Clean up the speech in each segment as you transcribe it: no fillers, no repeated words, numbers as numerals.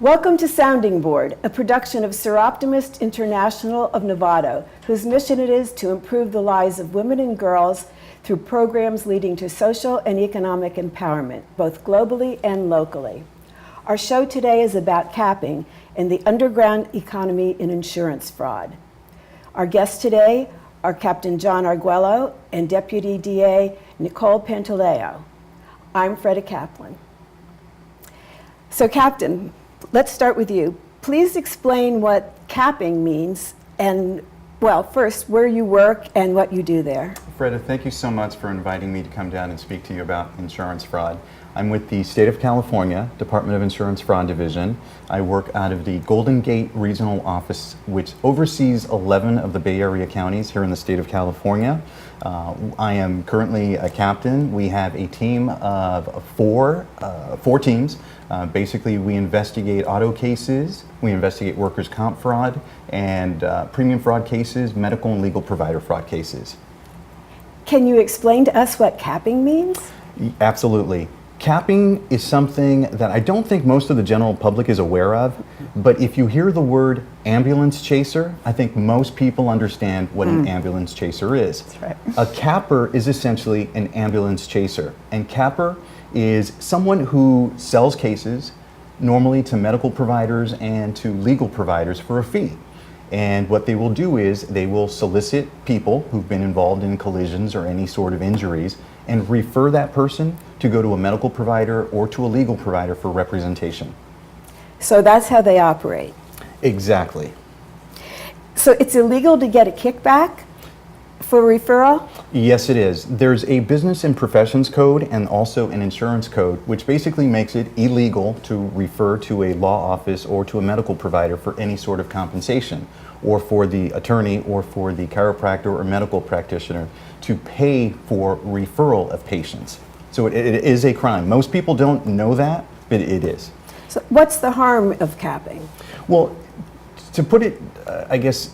Welcome to Sounding Board, a production of Seroptimist International of Novato, whose mission it is to improve the lives of women and girls through programs leading to social and economic empowerment, both globally and locally. Our show today is about capping and the underground economy in insurance fraud. Our guests today are Captain John Arguello and Deputy DA Nicole Pantaleo. I'm Freda Kaplan. So, Captain, let's start with you. Please explain what capping means and, well, first, where you work and what you do there. Freda, thank you so much for inviting me to come down and speak to you about insurance fraud. I'm with the State of California Department of Insurance Fraud Division. I work out of the Golden Gate Regional Office, which oversees 11 of the Bay Area counties here in the state of California. I am currently a captain. We have a team of four teams. Basically, we investigate auto cases, we investigate workers' comp fraud, and premium fraud cases, medical and legal provider fraud cases. Can you explain to us what capping means? Absolutely. Capping is something that I don't think most of the general public is aware of, but if you hear the word ambulance chaser, I think most people understand what an ambulance chaser is. That's right. A capper is essentially an ambulance chaser, and capper is someone who sells cases normally to medical providers and to legal providers for a fee. And what they will do is they will solicit people who've been involved in collisions or any sort of injuries and refer that person to go to a medical provider or to a legal provider for representation. So that's how they operate. Exactly. So it's illegal to get a kickback for referral? Yes, it is. There's a business and professions code and also an insurance code, which basically makes it illegal to refer to a law office or to a medical provider for any sort of compensation, or for the attorney or for the chiropractor or medical practitioner to pay for referral of patients. So it is a crime. Most people don't know that, but it is. So what's the harm of capping? Well, to put it, I guess,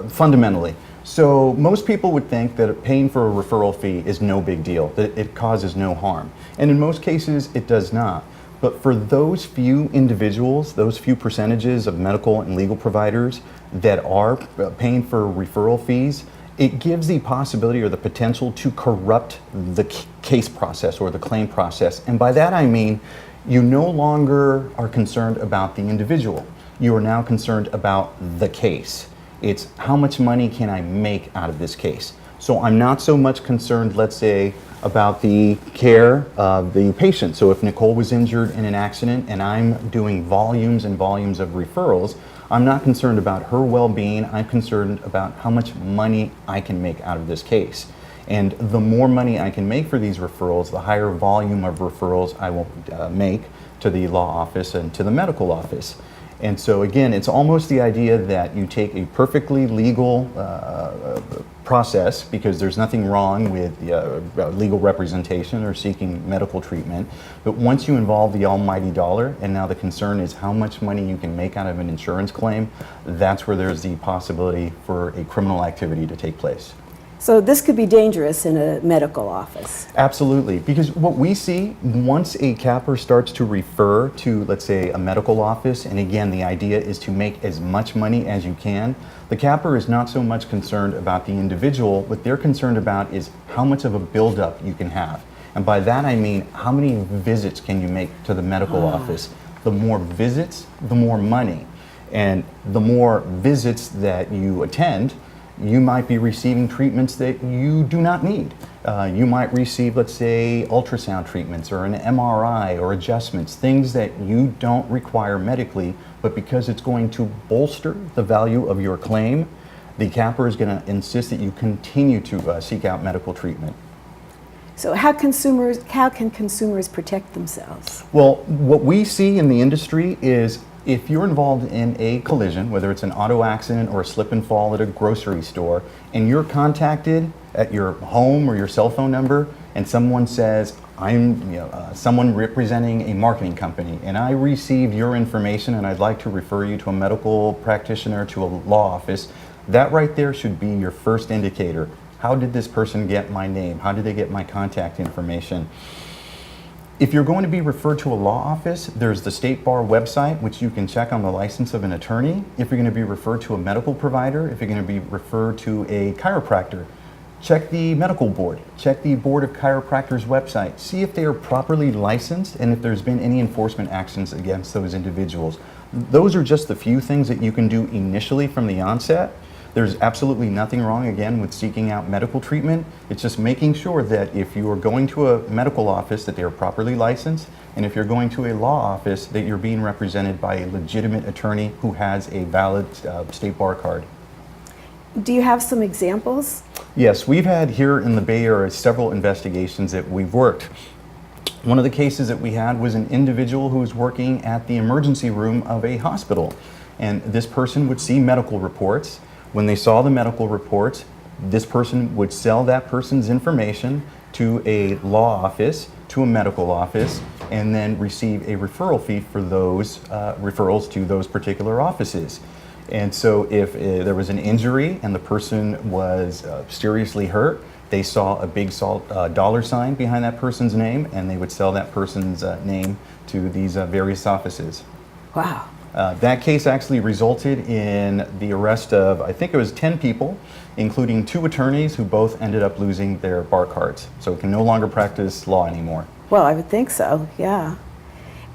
fundamentally, so most people would think that paying for a referral fee is no big deal, that it causes no harm. And in most cases, it does not. But for those few individuals, those few percentages of medical and legal providers that are paying for referral fees, it gives the possibility or the potential to corrupt the case process or the claim process. And by that I mean, you no longer are concerned about the individual. You are now concerned about the case. It's how much money can I make out of this case? So I'm not so much concerned, let's say, about the care of the patient. So if Nicole was injured in an accident and I'm doing volumes and volumes of referrals, I'm not concerned about her well-being. I'm concerned about how much money I can make out of this case. And the more money I can make for these referrals, the higher volume of referrals I will make to the law office and to the medical office. And so again, it's almost the idea that you take a perfectly legal process, because there's nothing wrong with legal representation or seeking medical treatment. But once you involve the almighty dollar, and now the concern is how much money you can make out of an insurance claim, that's where there's the possibility for a criminal activity to take place. So this could be dangerous in a medical office. Absolutely, because what we see, once a capper starts to refer to, let's say, a medical office, and again, the idea is to make as much money as you can, the capper is not so much concerned about the individual. What they're concerned about is how much of a buildup you can have. And by that I mean, how many visits can you make to the medical office? The more visits, the more money. And the more visits that you attend, you might be receiving treatments that you do not need. You might receive, let's say, ultrasound treatments or an MRI or adjustments, things that you don't require medically, but because it's going to bolster the value of your claim, the capper is going to insist that you continue to seek out medical treatment. So how can consumers protect themselves? Well, what we see in the industry is if you're involved in a collision, whether it's an auto accident or a slip and fall at a grocery store, and you're contacted at your home or your cell phone number, and someone says, I'm someone representing a marketing company, and I received your information and I'd like to refer you to a medical practitioner, to a law office, that right there should be your first indicator. How did this person get my name? How did they get my contact information? If you're going to be referred to a law office, there's the State Bar website, which you can check on the license of an attorney. If you're going to be referred to a medical provider, if you're going to be referred to a chiropractor, check the medical board, check the Board of Chiropractors website, see if they are properly licensed and if there's been any enforcement actions against those individuals. Those are just the few things that you can do initially from the onset. There's absolutely nothing wrong, again, with seeking out medical treatment. It's just making sure that if you are going to a medical office, that they are properly licensed, and if you're going to a law office, that you're being represented by a legitimate attorney who has a valid State Bar card. Do you have some examples? Yes, we've had here in the Bay Area several investigations that we've worked. One of the cases that we had was an individual who was working at the emergency room of a hospital, and this person would see medical reports. When they saw the medical reports, this person would sell that person's information to a law office, to a medical office, and then receive a referral fee for those referrals to those particular offices. And so if there was an injury and the person was seriously hurt, they saw a big dollar sign behind that person's name, and they would sell that person's name to these various offices. Wow. That case actually resulted in the arrest of, I think it was 10 people, including 2 attorneys who both ended up losing their bar cards. So can no longer practice law anymore. Well, I would think so, yeah.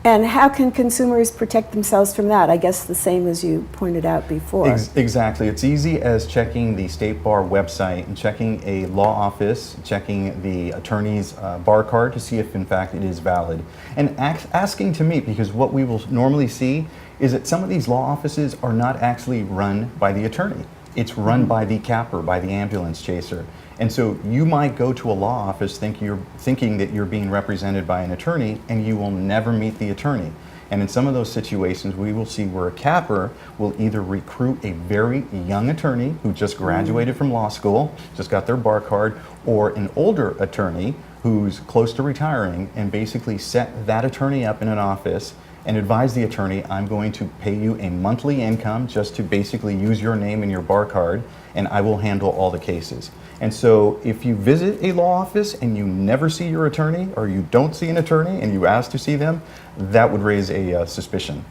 And how can consumers protect themselves from that? I guess the same as you pointed out before. Exactly. It's easy as checking the State Bar website and checking a law office, checking the attorney's bar card to see if in fact it is valid. And asking to meet, because what we will normally see is that some of these law offices are not actually run by the attorney. It's run by the capper, by the ambulance chaser. And so you might go to a law office thinking that you're being represented by an attorney, and you will never meet the attorney. And in some of those situations, we will see where a capper will either recruit a very young attorney who just graduated from law school, just got their bar card, or an older attorney who's close to retiring, and basically set that attorney up in an office and advise the attorney, I'm going to pay you a monthly income just to basically use your name and your bar card, and I will handle all the cases. And so if you visit a law office and you never see your attorney, or you don't see an attorney and you ask to see them, that would raise a suspicion.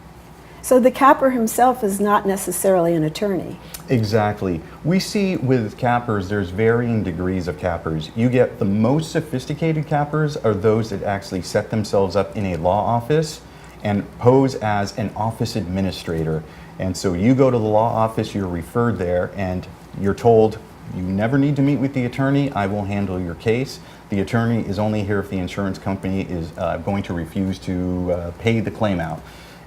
So the capper himself is not necessarily an attorney. Exactly. We see with cappers, there's varying degrees of cappers. You get the most sophisticated cappers are those that actually set themselves up in a law office and pose as an office administrator. And so you go to the law office, you're referred there, and you're told, you never need to meet with the attorney, I will handle your case. The attorney is only here if the insurance company is going to refuse to pay the claim out.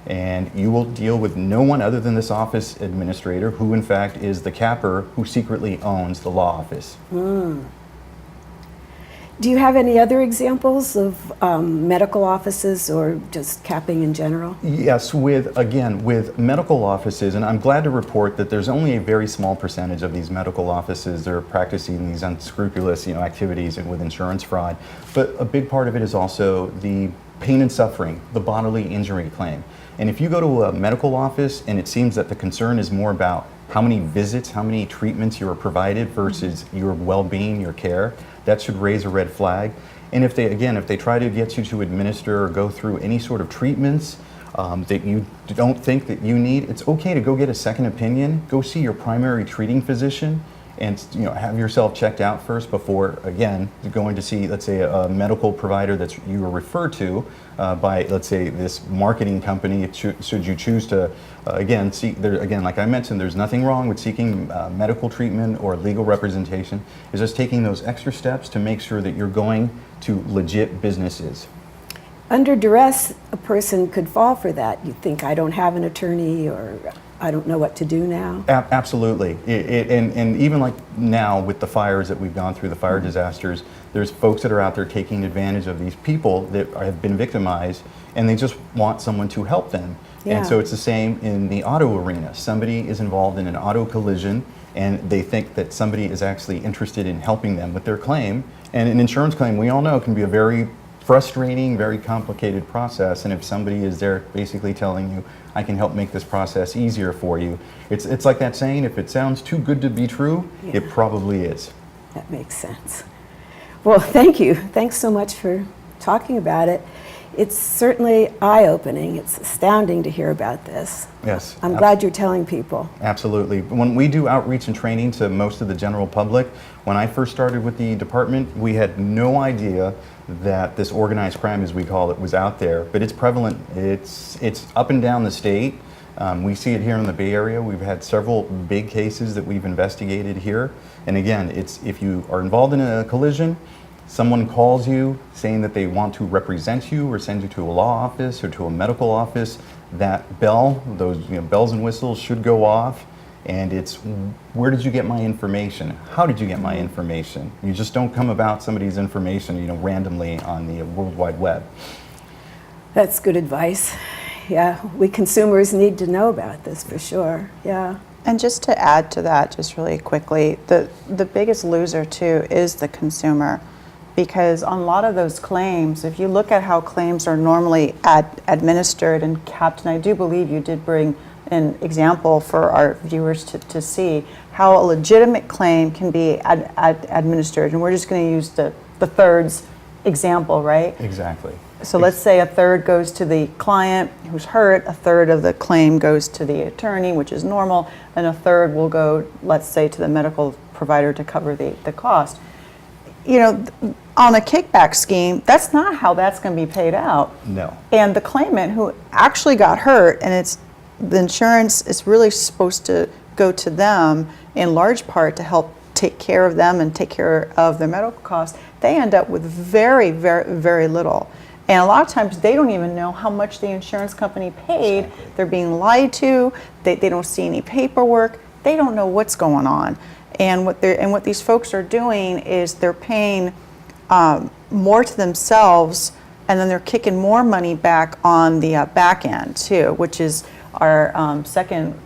And you will deal with no one other than this office administrator, who in fact is the capper who secretly owns the law office. Do you have any other examples of medical offices or just capping in general? Yes, with medical offices, and I'm glad to report that there's only a very small percentage of these medical offices that are practicing these unscrupulous activities with insurance fraud. But a big part of it is also the pain and suffering, the bodily injury claim. And if you go to a medical office and it seems that the concern is more about how many visits, how many treatments you are provided versus your well-being, your care, that should raise a red flag. And if they try to get you to administer or go through any sort of treatments that you don't think that you need, it's okay to go get a second opinion. Go see your primary treating physician and have yourself checked out first before, again, going to see, let's say, a medical provider that you were referred to by, let's say, this marketing company. Should you choose to, like I mentioned, there's nothing wrong with seeking medical treatment or legal representation. It's just taking those extra steps to make sure that you're going to legit businesses. Under duress, a person could fall for that. You think, I don't have an attorney, or I don't know what to do now. Absolutely. And even like now with the fires that we've gone through, the fire disasters, there's folks that are out there taking advantage of these people that have been victimized, and they just want someone to help them. Yeah. And so it's the same in the auto arena. Somebody is involved in an auto collision, and they think that somebody is actually interested in helping them with their claim. And an insurance claim, we all know, can be a very frustrating, very complicated process, and if somebody is there basically telling you, I can help make this process easier for you, it's like that saying, if it sounds too good to be true, yeah, it probably is. That makes sense. Well, thank you. Thanks so much for talking about it. It's certainly eye-opening. It's astounding to hear about this. Yes. I'm glad you're telling people. Absolutely. When we do outreach and training to most of the general public, when I first started with the department, we had no idea that this organized crime, as we call it, was out there. But it's prevalent. It's up and down the state. We see it here in the Bay Area. We've had several big cases that we've investigated here. And again, it's if you are involved in a collision, someone calls you saying that they want to represent you or send you to a law office or to a medical office, that bell, those bells and whistles should go off. And it's, where did you get my information? How did you get my information? You just don't come about somebody's information, randomly on the World Wide Web. That's good advice. Yeah, we consumers need to know about this for sure. Yeah. And just to add to that, just really quickly, the biggest loser too is the consumer. Because on a lot of those claims, if you look at how claims are normally administered, and Captain, I do believe you did bring an example for our viewers to see how a legitimate claim can be administered. And we're just going to use the thirds example, right? Exactly. So let's say a third goes to the client who's hurt, a third of the claim goes to the attorney, which is normal, and a third will go, let's say, to the medical provider to cover the cost. On a kickback scheme, that's not how that's going to be paid out. No. And the claimant who actually got hurt, and the insurance is really supposed to go to them in large part to help take care of them and take care of their medical costs, they end up with very, very, very little. And a lot of times they don't even know how much the insurance company paid. Exactly. They're being lied to. They don't see any paperwork. They don't know what's going on. And what these folks are doing is they're paying more to themselves, and then they're kicking more money back on the back end too, which is our second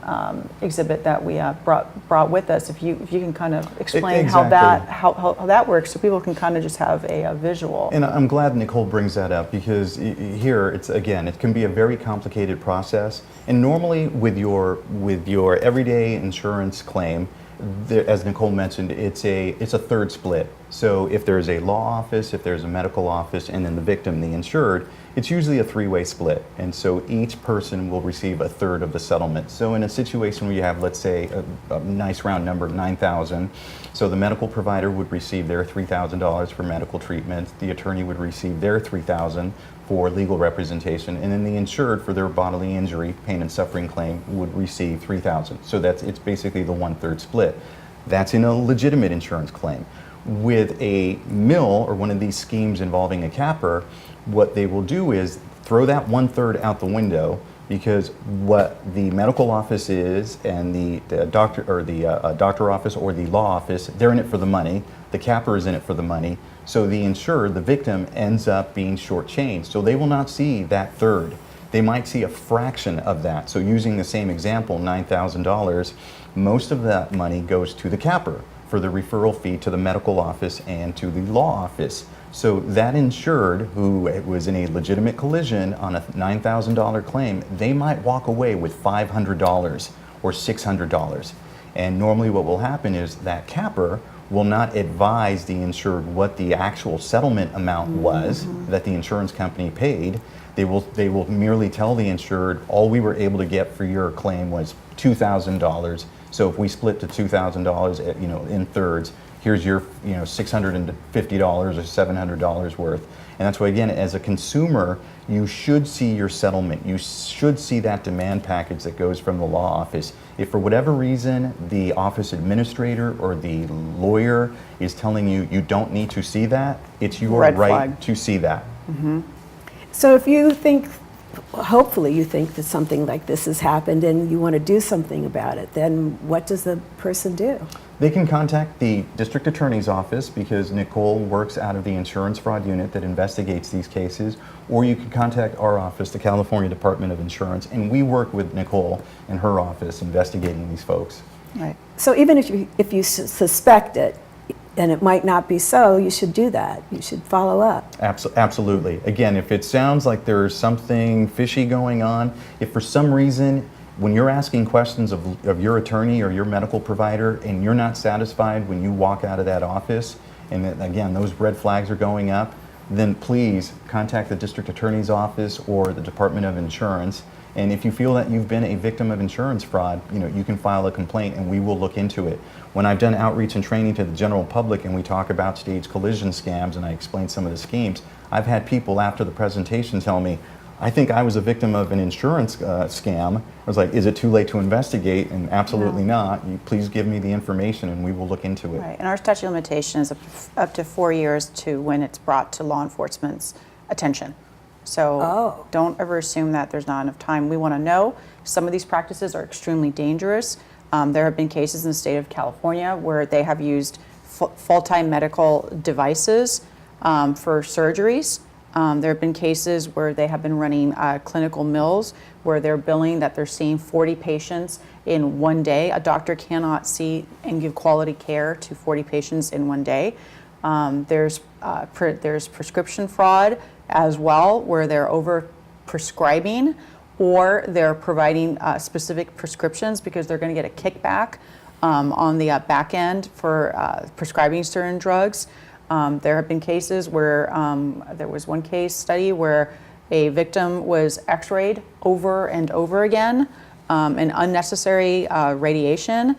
exhibit that we brought with us. If you can kind of explain Exactly. how that works, so people can kind of just have a visual. And I'm glad Nicole brings that up, because here it can be a very complicated process. And normally with your everyday insurance claim, as Nicole mentioned, it's a third split. So if there's a law office, if there's a medical office, and then the victim, the insured, it's usually a three-way split. And so each person will receive a third of the settlement. So in a situation where you have, let's say, a nice round number, 9,000, so the medical provider would receive their $3,000 for medical treatment, the attorney would receive their $3,000 for legal representation, and then the insured for their bodily injury, pain and suffering claim would receive $3,000. So it's basically the 1/3 split. That's in a legitimate insurance claim. With a mill or one of these schemes involving a capper, what they will do is throw that 1/3 out the window, because what the medical office is and the doctor or the doctor office or the law office, they're in it for the money. The capper is in it for the money. So the insured, the victim, ends up being shortchanged. So they will not see that third. They might see a fraction of that. So using the same example, $9,000, most of that money goes to the capper for the referral fee to the medical office and to the law office. So that insured who was in a legitimate collision on a $9,000 claim, they might walk away with $500 or $600. And normally what will happen is that capper will not advise the insured what the actual settlement amount was that the insurance company paid. They will merely tell the insured, all we were able to get for your claim was $2,000. So if we split to $2,000, in thirds, here's your $650 or $700 worth. And that's why, again, as a consumer, you should see your settlement. You should see that demand package that goes from the law office. If for whatever reason the office administrator or the lawyer is telling you you don't need to see that, it's your Red right flag. to see that. So if you think, hopefully you think that something like this has happened and you want to do something about it, then what does the person do? They can contact the district attorney's office, because Nicole works out of the insurance fraud unit that investigates these cases, or you can contact our office, the California Department of Insurance, and we work with Nicole and her office investigating these folks. Right. So even if you suspect it, and it might not be so, you should do that. You should follow up. Absolutely. Again, if it sounds like there's something fishy going on, if for some reason when you're asking questions of your attorney or your medical provider and you're not satisfied when you walk out of that office, and that, again, those red flags are going up, then please contact the district attorney's office or the Department of Insurance. And if you feel that you've been a victim of insurance fraud, you can file a complaint and we will look into it. When I've done outreach and training to the general public and we talk about staged collision scams and I explain some of the schemes, I've had people after the presentation tell me, I think I was a victim of an insurance scam. I was like, is it too late to investigate? And absolutely not. Please give me the information and we will look into it. Right, and our statute of limitations is up to 4 years to when it's brought to law enforcement's attention. So don't ever assume that there's not enough time. We want to know some of these practices are extremely dangerous. There have been cases in the state of California where they have used faulty medical devices for surgeries. There have been cases where they have been running clinical mills where they're billing that they're seeing 40 patients in one day. A doctor cannot see and give quality care to 40 patients in one day. There's prescription fraud as well, where they're over prescribing or they're providing specific prescriptions because they're going to get a kickback on the back end for prescribing certain drugs. There have been cases where there was one case study where a victim was x-rayed over and over again, and unnecessary radiation.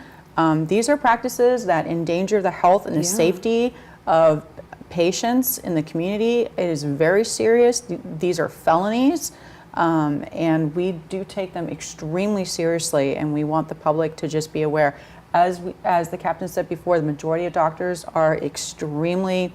These are practices that endanger the health and the safety of patients in the community. It is very serious. These are felonies, and we do take them extremely seriously, and we want the public to just be aware. As the captain said before, the majority of doctors are extremely,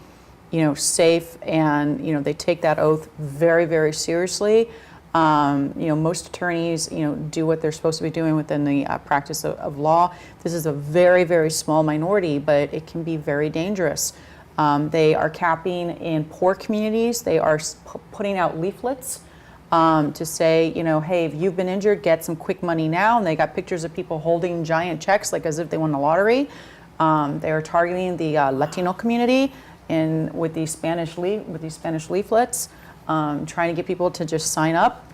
safe, and they take that oath very, very seriously. Most attorneys, do what they're supposed to be doing within the practice of law. This is a very, very small minority, but it can be very dangerous. They are capping in poor communities. They are putting out leaflets to say, hey, if you've been injured, get some quick money now. And they got pictures of people holding giant checks, like as if they won the lottery. They are targeting the Latino community with these Spanish leaflets, trying to get people to just sign up.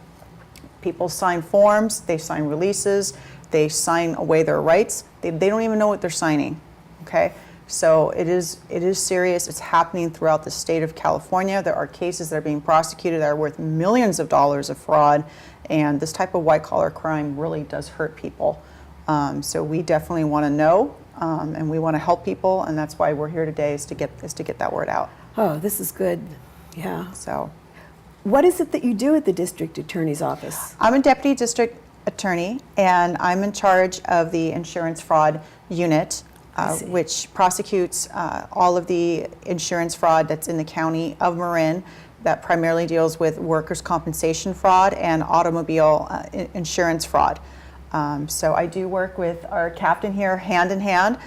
People sign forms, they sign releases, they sign away their rights. They don't even know what they're signing. Okay. So it is serious. It's happening throughout the state of California. There are cases that are being prosecuted that are worth millions of dollars of fraud, and this type of white-collar crime really does hurt people. So we definitely want to know, and we want to help people, and that's why we're here today is to get that word out. Oh, this is good. Yeah. So, what is it that you do at the district attorney's office? I'm a deputy district attorney, and I'm in charge of the insurance fraud unit. Which prosecutes all of the insurance fraud that's in the county of Marin that primarily deals with workers' compensation fraud and automobile insurance fraud. So I do work with our captain here hand in hand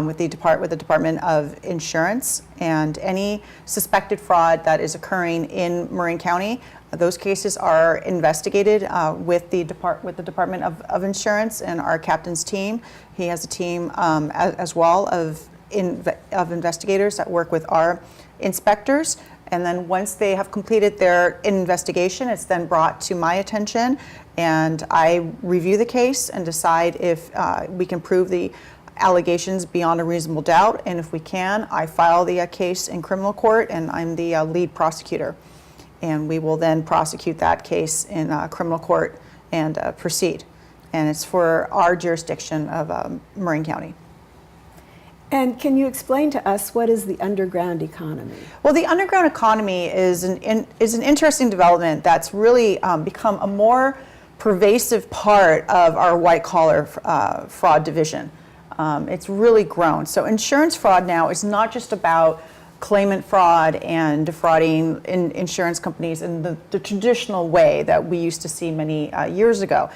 with the Department of Insurance, and any suspected fraud that is occurring in Marin County, those cases are investigated with the Department of Insurance and our captain's team. He has a team as well of investigators that work with our inspectors. And then once they have completed their investigation, it's then brought to my attention, and I review the case and decide if we can prove the allegations beyond a reasonable doubt. And if we can, I file the case in criminal court, and I'm the lead prosecutor. And we will then prosecute that case in criminal court and proceed. And it's for our jurisdiction of Marin County. And can you explain to us what is the underground economy? Well, the underground economy is an interesting development that's really become a more pervasive part of our white-collar fraud division. It's really grown. So insurance fraud now is not just about claimant fraud and defrauding insurance companies in the traditional way that we used to see many years ago.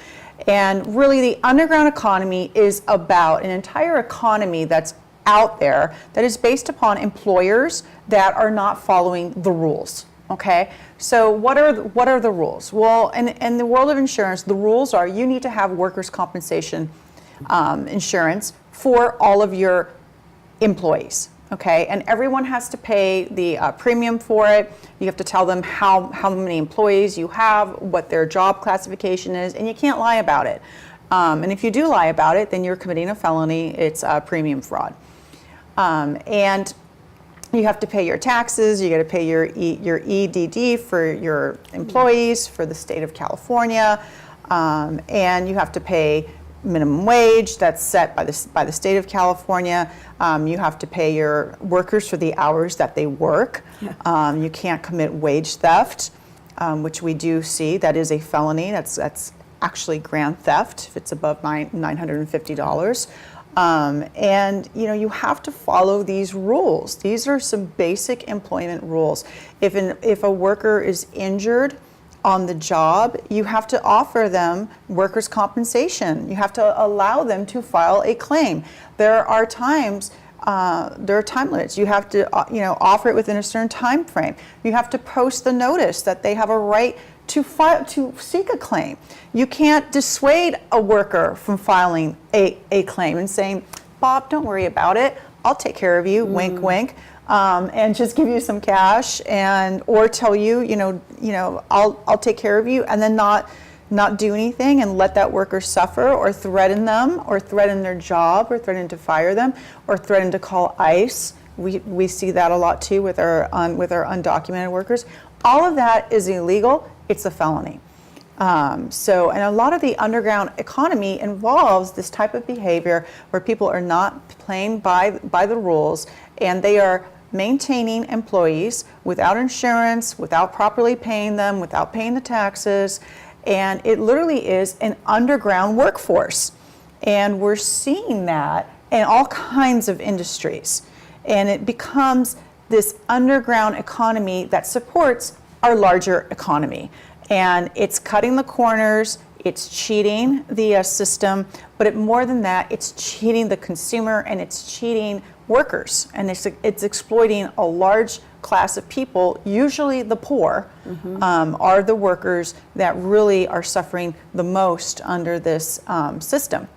And really the underground economy is about an entire economy that's out there that is based upon employers that are not following the rules. Okay, so what are the rules? Well, in the world of insurance, the rules are you need to have workers' compensation insurance for all of your employees. Okay, and everyone has to pay the premium for it. You have to tell them how many employees you have, what their job classification is, and you can't lie about it. And if you do lie about it, then you're committing a felony. It's premium fraud. And You have to pay your taxes, you got to pay your EDD for your employees for the state of California, and you have to pay minimum wage that's set by the state of California. You have to pay your workers for the hours that they work. Yeah. You can't commit wage theft, which we do see. That is a felony. That's actually grand theft if it's above $950. And you have to follow these rules. These are some basic employment rules. If a worker is injured on the job, you have to offer them workers' compensation. You have to allow them to file a claim. There are time limits. You have to offer it within a certain time frame. You have to post the notice that they have a right to seek a claim. You can't dissuade a worker from filing a claim and saying, Bob, don't worry about it. I'll take care of you, wink, wink, and just give you some cash or tell you, I'll take care of you, and then not do anything and let that worker suffer, or threaten them, or threaten their job, or threaten to fire them, or threaten to call ICE. We see that a lot too with our undocumented workers. All of that is illegal. It's a felony. And a lot of the underground economy involves this type of behavior where people are not playing by the rules, and they are maintaining employees without insurance, without properly paying them, without paying the taxes. And it literally is an underground workforce. And we're seeing that in all kinds of industries. And it becomes this underground economy that supports our larger economy. And it's cutting the corners, it's cheating the system, but more than that, it's cheating the consumer, and it's cheating workers. And it's exploiting a large class of people, usually the poor, are the workers that really are suffering the most under this system.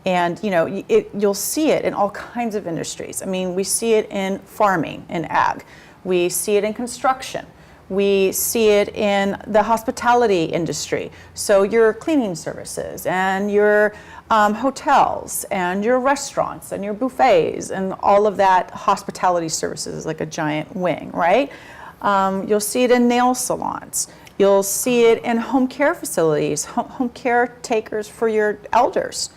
And you'll see it in all kinds of industries. I mean, we see it in farming, in ag. We see it in construction. We see it in the hospitality industry. So your cleaning services, and your hotels, and your restaurants, and your buffets, and all of that hospitality services is like a giant wing, right? You'll see it in nail salons. You'll see it in home care facilities, home caretakers for your elders.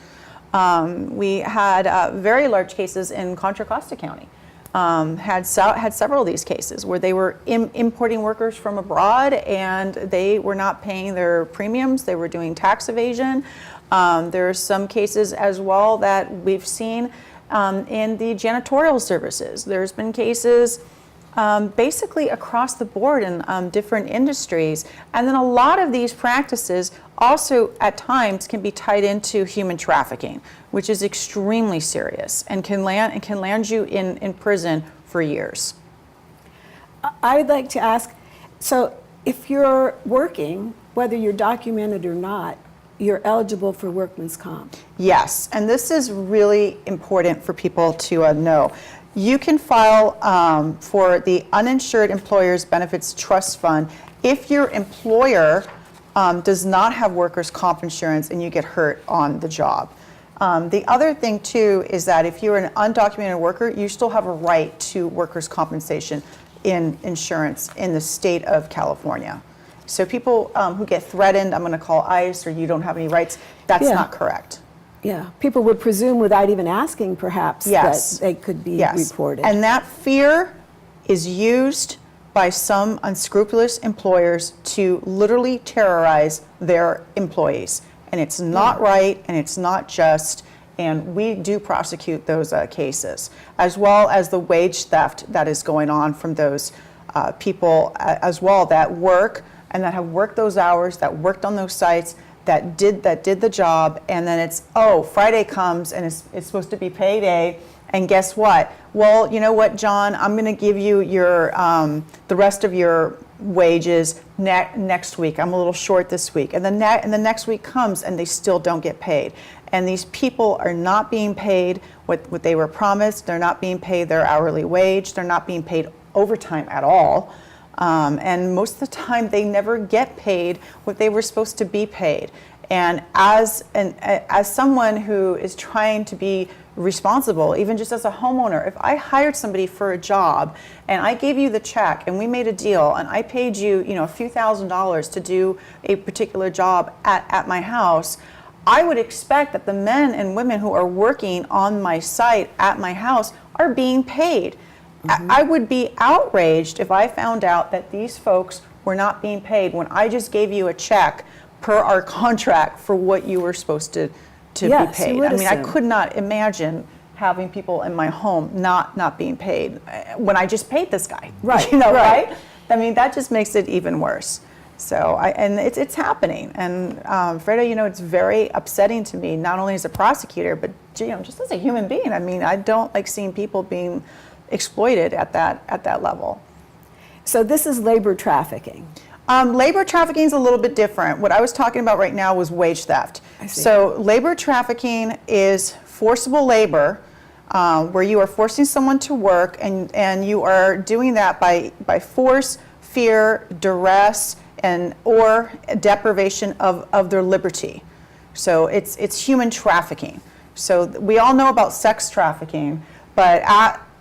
We had very large cases in Contra Costa County. Had several of these cases where they were importing workers from abroad, and they were not paying their premiums. They were doing tax evasion. There are some cases as well that we've seen in the janitorial services. There's been cases basically across the board in different industries. And then a lot of these practices also at times can be tied into human trafficking, which is extremely serious and can land you in prison for years. I'd like to ask, so if you're working, whether you're documented or not, you're eligible for workman's comp. Yes, and this is really important for people to know. You can file for the Uninsured Employers Benefits Trust Fund if your employer does not have workers' comp insurance and you get hurt on the job. The other thing too is that if you're an undocumented worker, you still have a right to workers' compensation in insurance in the state of California. So people who get threatened, I'm going to call ICE, or you don't have any rights, that's not correct. Yeah, people would presume without even asking, perhaps, that they could be reported. And that fear is used by some unscrupulous employers to literally terrorize their employees. And it's not right, and it's not just, and we do prosecute those cases, as well as the wage theft that is going on from those people as well that work and that have worked those hours, that worked on those sites, that did the job, and then it's, Friday comes and it's supposed to be payday, and guess what? Well, you know what, John, I'm going to give you your the rest of your wages next week. I'm a little short this week, and the next week comes and they still don't get paid. And these people are not being paid what they were promised. They're not being paid their hourly wage. They're not being paid overtime at all. And most of the time, they never get paid what they were supposed to be paid. And as someone who is trying to be responsible, even just as a homeowner, if I hired somebody for a job and I gave you the check and we made a deal and I paid you, a few $1,000s to do a particular job at my house, I would expect that the men and women who are working on my site at my house are being paid. I would be outraged if I found out that these folks were not being paid when I just gave you a check per our contract for what you were supposed to Yes, be paid. you would I mean, I assume. could not imagine having people in my home not being paid when I just paid this guy. Right, Right? right. I mean, that just makes it even worse. So, and it's happening. And Fredo, it's very upsetting to me, not only as a prosecutor, but just as a human being. I mean, I don't like seeing people being exploited at that level. So this is labor trafficking. Labor trafficking is a little bit different. What I was talking about right now was wage theft. I see. So labor trafficking is forcible labor, where you are forcing someone to work, and you are doing that by force, fear, duress, or deprivation of their liberty. So it's human trafficking. So we all know about sex trafficking, but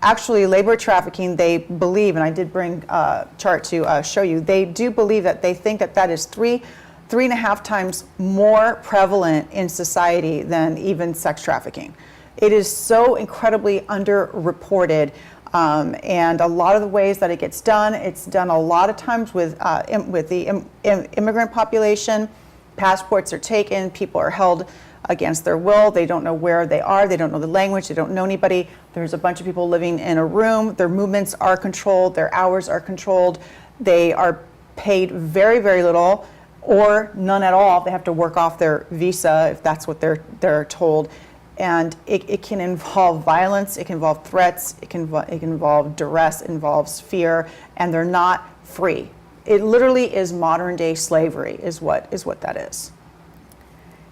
actually labor trafficking, they believe, and I did bring a chart to show you, they do believe that they think that is 3.5 times more prevalent in society than even sex trafficking. It is so incredibly underreported. And a lot of the ways that it gets done, it's done a lot of times with the immigrant population. Passports are taken, people are held against their will, they don't know where they are, they don't know the language, they don't know anybody. There's a bunch of people living in a room, their movements are controlled, their hours are controlled, they are paid very, very little or none at all. They have to work off their visa if that's what they're told. And it can involve violence, it can involve threats, it can involve duress, it involves fear, and they're not free. It literally is modern day slavery is what that is.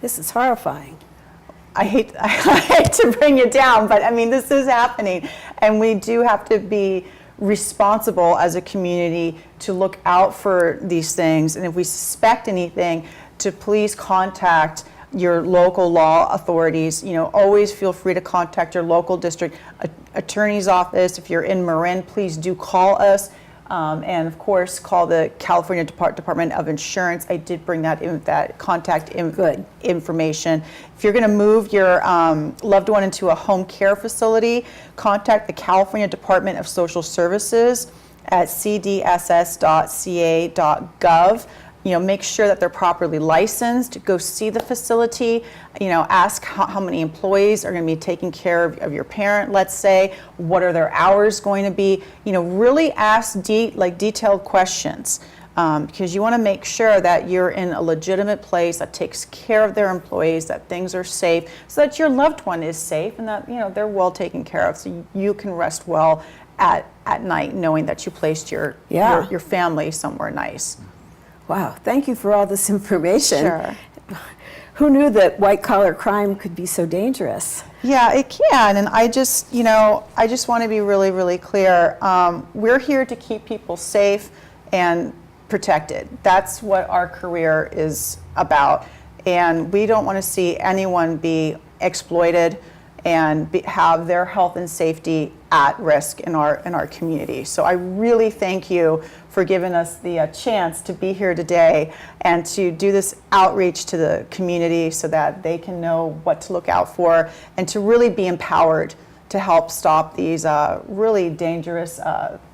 This is horrifying. I hate to bring it down, but I mean, this is happening. And we do have to be responsible as a community to look out for these things. And if we suspect anything, to please contact your local law authorities. Always feel free to contact your local district attorney's office. If you're in Marin, please do call us. And of course, call the California Department of Insurance. I did bring that contact information. If you're going to move your loved one into a home care facility, contact the California Department of Social Services at cdss.ca.gov. Make sure that they're properly licensed. Go see the facility. Ask how many employees are going to be taking care of your parent, let's say. What are their hours going to be? Really ask detailed questions because you want to make sure that you're in a legitimate place that takes care of their employees, that things are safe, so that your loved one is safe and that they're well taken care of, so you can rest well at night knowing that you placed your family somewhere nice. Wow, thank you for all this information. Sure. Who knew that white-collar crime could be so dangerous? Yeah, it can, and I just want to be really, really clear. We're here to keep people safe and protected. That's what our career is about, and we don't want to see anyone be exploited and have their health and safety at risk in our community. So I really thank you for giving us the chance to be here today and to do this outreach to the community so that they can know what to look out for and to really be empowered to help stop these really dangerous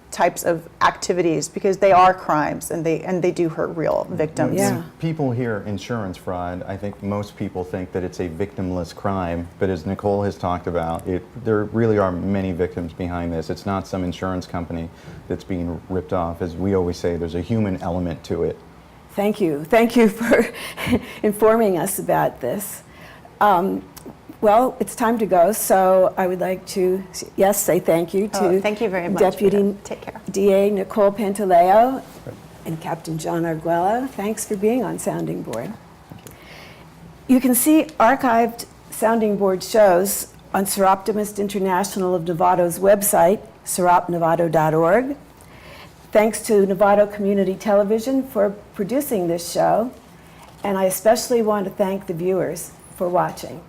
types of activities, because they are crimes and they do hurt real victims. Yeah. When people hear insurance fraud, I think most people think that it's a victimless crime, but as Nicole has talked about, there really are many victims behind this. It's not some insurance company that's being ripped off. As we always say, there's a human element to it. Thank you for informing us about this. Well, it's time to go, so I would like to, say thank you to thank you very much, Deputy Rita. Take care. DA Nicole Pantaleo and Captain John Arguello. Thanks for being on Sounding Board. You can see archived Sounding Board shows on Seroptimist International of Novato's website, seropnovado.org. Thanks to Novato Community Television for producing this show. And I especially want to thank the viewers for watching.